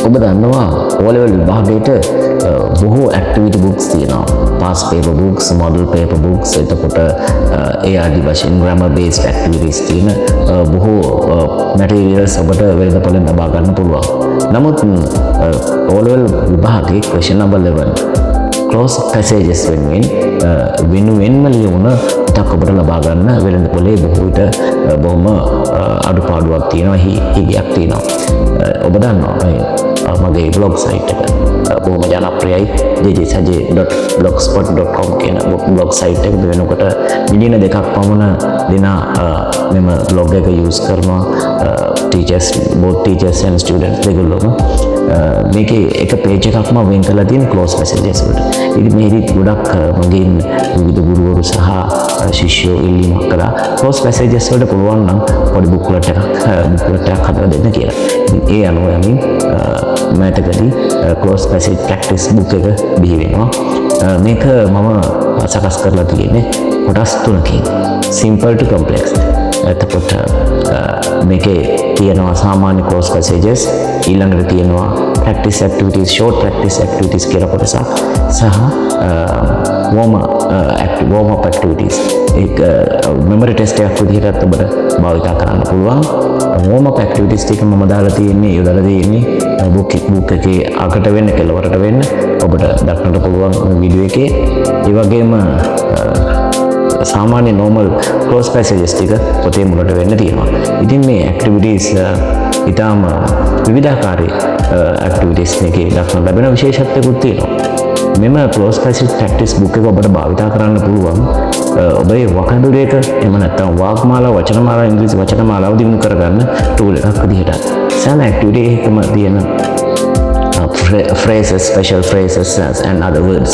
ඔබ දන්නවා O level විභාගයට බොහෝ ඇක්ටිවිටි බුක්ස් තියෙනවා. Pass paper books, model paper books, එතකොට ARD වශයෙන් ග්‍රැමර් බේස්ඩ් ඇක්ටිවිටීස් තියෙන බොහෝ මැටීරියල්ස් ඔබට වෙළඳපොළෙන් ලබා ගන්න පුළුවන්. නමුත් O level විභාගයේ question number 11 close passages වෙනුවෙන්ම ලියුණ ටක් ඔබට ලබා ගන්න වෙළඳපොළේ බොහෝ විට බොහොම අඩුපාඩුවක් තියෙනවා, හිගයක් තියෙනවා. ඔබ දන්නවා මගේ බ්ලොග් සයිට් එක බොහොම ජනප්‍රියයි jjsajay.blogspot.com කියන බ්ලොග් සයිට් එක වෙනකොට මිලියන 2ක් පමණ දෙනා මෙම බ්ලොග් එක යූස් කරනවා. both teachers and students දෙගොල්ලෝම මේකේ එක පේජ් එකක්ම වෙන් කරලා තියෙන close passages වලට. ඉතින් මේකෙදි ගොඩක් මගෙන් විවිධ ගුරුවරු සහ ශිෂ්‍යයෝ ඉල්ලීමක් කළා close passages වලට පුළුවන් නම් පොඩි බුක්ලට් එකක් හදලා දෙන්න කියලා. ඒ අනුව යමින් මෑතකදී close passage practice book එක බිහි වෙනවා. මේක මම සකස් කරලා තියෙන්නේ කොටස් 3කින් simple to complex. එතකොට මේකේ තියෙනවා සාමාන්‍ය close passages, ඊළඟට තියෙනවා practice activities, short practice activities කියලා කොටසක් සහ warm up activities. ඒක memory test එකක් විදිහට ඔබට භාවිත කරන්න පුළුවන්. warm up activities ටික මම දාලා තියෙන්නේ book එකේ අගට වෙන්න කෙළවරට වෙන්න ඔබට දක්නට පුළුවන් වීඩියෝ එකේ. ඒ වගේම සාමාන්‍ය normal close passages ටික පොතේ මුලට වෙන්න තියෙනවා. ඉතින් මේ activities ඊටාම විවිධාකාරී activities එකේ දක්වන ලැබෙන විශේෂත්වයකුත් තියෙනවා. මෙම close passage practice book එක ඔබට භාවිතා කරන්න පුළුවන් ඔබේ vocabulary එක එහෙම නැත්නම් වාග්මාලා, වචනමාලා, ඉංග්‍රීසි වචනමාලාව දිනු කරගන්න tool එකක් විදිහට. සෑම activity එකකම තියෙන phrases, special phrases and other words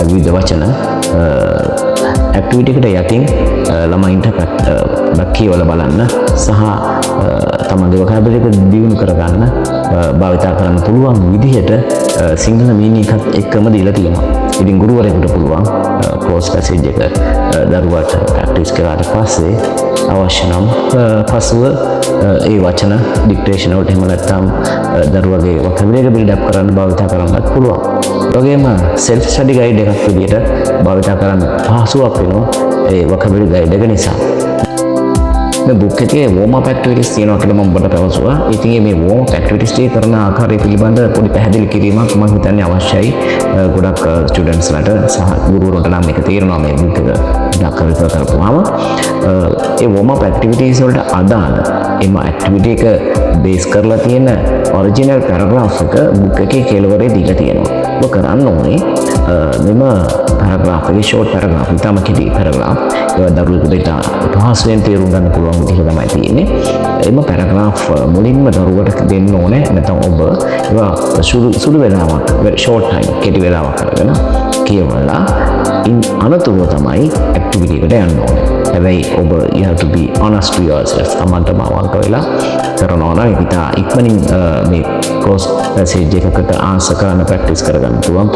විවිධ වචන activity එකට යටින් ළමයින්ට කියවලා බලන්න සහ තමන්ගේ vocabulary එක දියුණු කරගන්න භාවිතා කරන්න පුළුවන් විදිහට සිංහල meaning එකත් එක්කම දීලා තියෙනවා. ඉතින් ගුරුවරයෙකුට පුළුවන් close passage එක දරුවාට practice කරාට පස්සේ අවශ්‍ය නම් පසුව ඒ වචන dictation වලට එහෙම නැත්නම් දරුවගේ vocabulary එක build up කරන්න භාවිතා කරන්නත් පුළුවන්. ඒ වගේම self study guide එකක් විදිහට භාවිතා කරන්න පහසුවක් වෙනවා ඒ vocabulary guide එක නිසා. මේ book එකේ warm up activities තියෙනවා කියලා මම ඔබට පැවසුවා. ඉතින් මේ warm up activities ටික කරන ආකාරය පිළිබඳ පොඩි පැහැදිලි කිරීමක් මම හිතන්නේ අවශ්‍යයි. ගොඩක් ස්ටුඩන්ට්ස් ලට සහ ගුරුවරුන්ට නම් මේක තේරෙනවා මේ book එක දක්වලා කරපුවාම. ඒ warm up activities වලට අදාළ එම activity එක බේස් කරලා තියෙන original paragraph එක book එකේ කෙළවරේ දීලා තියෙනවා. ඔබ කරන්න ඕනේ මෙම paragraph එකේ short paragraph ඉතාම කෙටි paragraph ඒවා දරුවෙකුට පහසුවෙන් තේරුම් ගන්න පුළුවන් විදිහට තමයි තියෙන්නේ. එම paragraph මුලින්ම දරුවට දෙන්න ඕනේ නැත්නම් ඔබ ඒවා සුළු වෙලාවක් short time කෙටි වෙලාවක් අරගෙන කියවලා අනතුරුව තමයි activity එකට යන්න ඕනේ. හැබැයි ඔබ you have to be honest to yourself. තමන්ටම අවංක වෙලා කරනවා නම් ඉතින් ඉක්මනින් මේ close passage එකකට answer කරන්න practice කරගන්න පුළුවන්.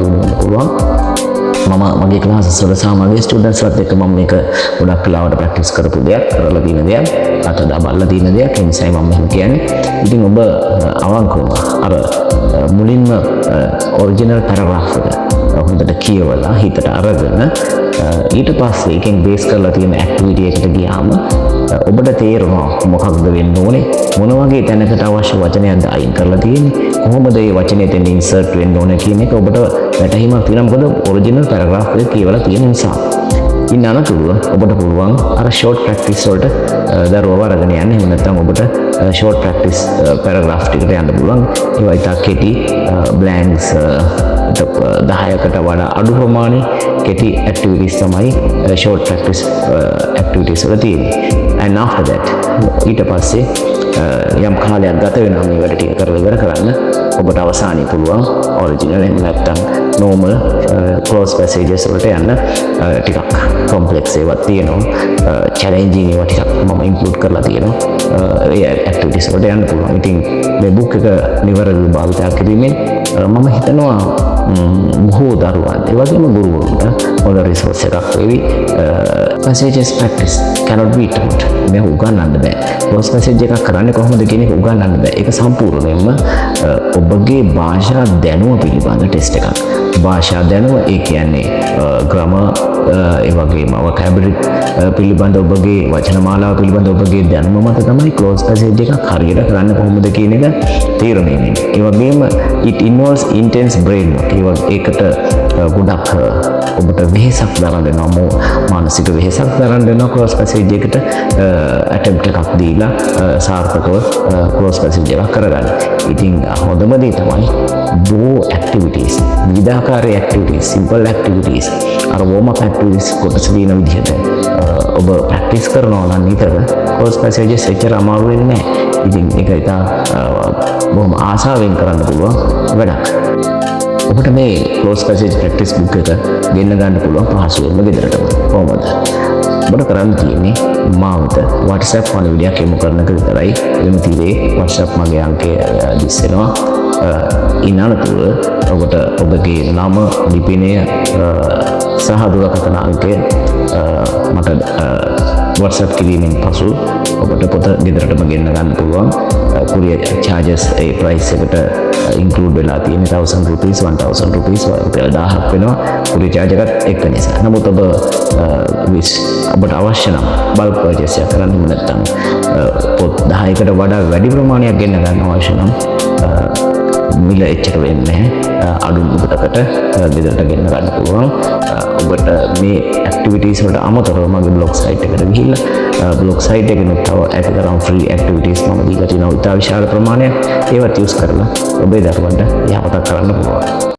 මම මගේ classes වල සාමාන්‍ය students වත් එක්ක මම මේක ගොඩක් වෙලාවට practice කරපු දෙයක්, කරලා තියෙන දෙයක්, අතදා බලලා තියෙන දෙයක්. ඒ නිසා මම මෙහෙම කියන්නේ. ඉතින් ඔබ අවංකවම අර මුලින්ම original paragraph එක හොඳට කියවලා හිතට අරගෙන ඊට පස්සේ එකෙන් බේස් කරලා තියෙන activity එකට ගියාම ඔබට තේරෙනවා මොකක්ද වෙන්න ඕනේ, මොන වගේ තැනකට අවශ්‍ය වචනයක්ද අයින් කරලා තියෙන්නේ, කොහොමද මේ වචනේ එතෙන් insert වෙන්න ඕනේ කියන එක ඔබට වැටහීමක් තියෙනවා. මොකද original paragraph එක කියවලා තියෙන නිසා. ඉන්න අනතුරුව ඔබට පුළුවන් අර short practice වලට දරුවව අරගෙන යන්න. එහෙම නැත්නම් ඔබට short practice paragraph ටිකට යන්න පුළුවන්. ඒවා ඉතා කෙටි blanks 10කට වඩා අඩු ප්‍රමාණයේ කෙටි activities තමයි short practice activities වල තියෙන්නේ. And after that ඊට පස්සේ යම් කාලයක් ගත වෙනවා මේ වැඩ ටික කරලා ඉවර කරන්න. ඔබට අවසානයේ පුළුවන් original එහෙම නැත්නම් normal close passages වලට යන්න. ටිකක් complex ඒවා තියෙනවා, challenging ඒවා ටිකක් මම include කරලා තියෙනවා. ඒ activities වලට යන්න පුළුවන්. ඉතින් මේ book එක නිවැරදිව භාවිත කිරීමෙන් මම හිතනවා බොහෝ දරුවන් ඒ වගේම ගුරුවරුන්ට හොඳ රිසෝස් එකක් වෙවි. passages practice cannot be taught. මේ උගන්වන්න බෑ. close passage එකක් කරන්නේ කොහොමද කියන එක උගන්වන්න බෑ. ඒක සම්පූර්ණයෙන්ම ඔබගේ භාෂා දැනුම පිළිබඳ ටෙස්ට් එකක්. භාෂා දැනුම ඒ කියන්නේ grammar ඒ වගේම vocabulary පිළිබඳ ඔබගේ වචන මාලාව පිළිබඳ ඔබගේ දැනුම මත තමයි close passage එකක් හරියට කරන්න කොහොමද කියන එක තීරණය වෙන්නේ. ඒ වගේම it involves intense brain work. ඒකට ගොඩක් ඔබට වෙහෙසක් දරන්න වෙනවා. මානසික වෙහෙසක් දරන්න වෙනවා close passage එකට attempt එකක් දීලා සාර්ථකව close passage එකක් කරගන්න. ඉතින් හොඳම දේ තමයි බොහෝ activities, විවිධාකාරයේ activities, simple activities, අර warm up activities කොටස දින විදිහට ඔබ practice කරනවා නම් නිතර close passages එච්චර අමාරු වෙන්නේ නැහැ. ඉතින් ඒක ඉතා බොහොම ආසාවෙන් කරන්න පුළුවන් වැඩක්. ඔබට මේ close passage practice book එක ගෙන්න ගන්න පුළුවන් පහසුවෙන්ම ගෙදරටම. කොහොමද? ඔබට කරන්න තියෙන්නේ මාවත WhatsApp පණිවිඩයක් එමු කරන එක විතරයි. එම තිරේ WhatsApp මගේ අංකය දිස්සෙනවා. ඉන් අනතුරුව ඔබට ඔබගේ නම, ලිපිනය සහ දුරකථන අංකය මට WhatsApp කිරීමෙන් පසු ඔබට පොත ගෙදරටම ගෙන්න ගන්න පුළුවන්. courier charges ඒ price එකට include වෙලා තියෙන 1000 rupees 1000 rupees රුපියල් 1000ක් වෙනවා courier charge එකත් එක්ක නිසා. නමුත් ඔබට අවශ්‍ය නම් bulk purchase එකක් කරන්න නැත්නම් පොත් 10කට වඩා වැඩි ප්‍රමාණයක් ගෙන්න ගන්න අවශ්‍ය නම් මිල එච්චර වෙන්නේ නැහැ. අඩු මුදලකට ගෙදරට ගෙන්න ගන්න පුළුවන්. ඔබට මේ ඇක්ටිවිටීස් වලට අමතරව මගේ බ්ලොග් සයිට් එකට ගිහිල්ලා බ්ලොග් සයිට් එකේ තව ඇතිකරන ෆ්‍රී ඇක්ටිවිටීස් මම දීලා තියෙනවා. ඉතා විශාල ප්‍රමාණයක් ඒවත් යූස් කරලා ඔබේ දරුවන්ට යහපතක් කරන්න පුළුවන්.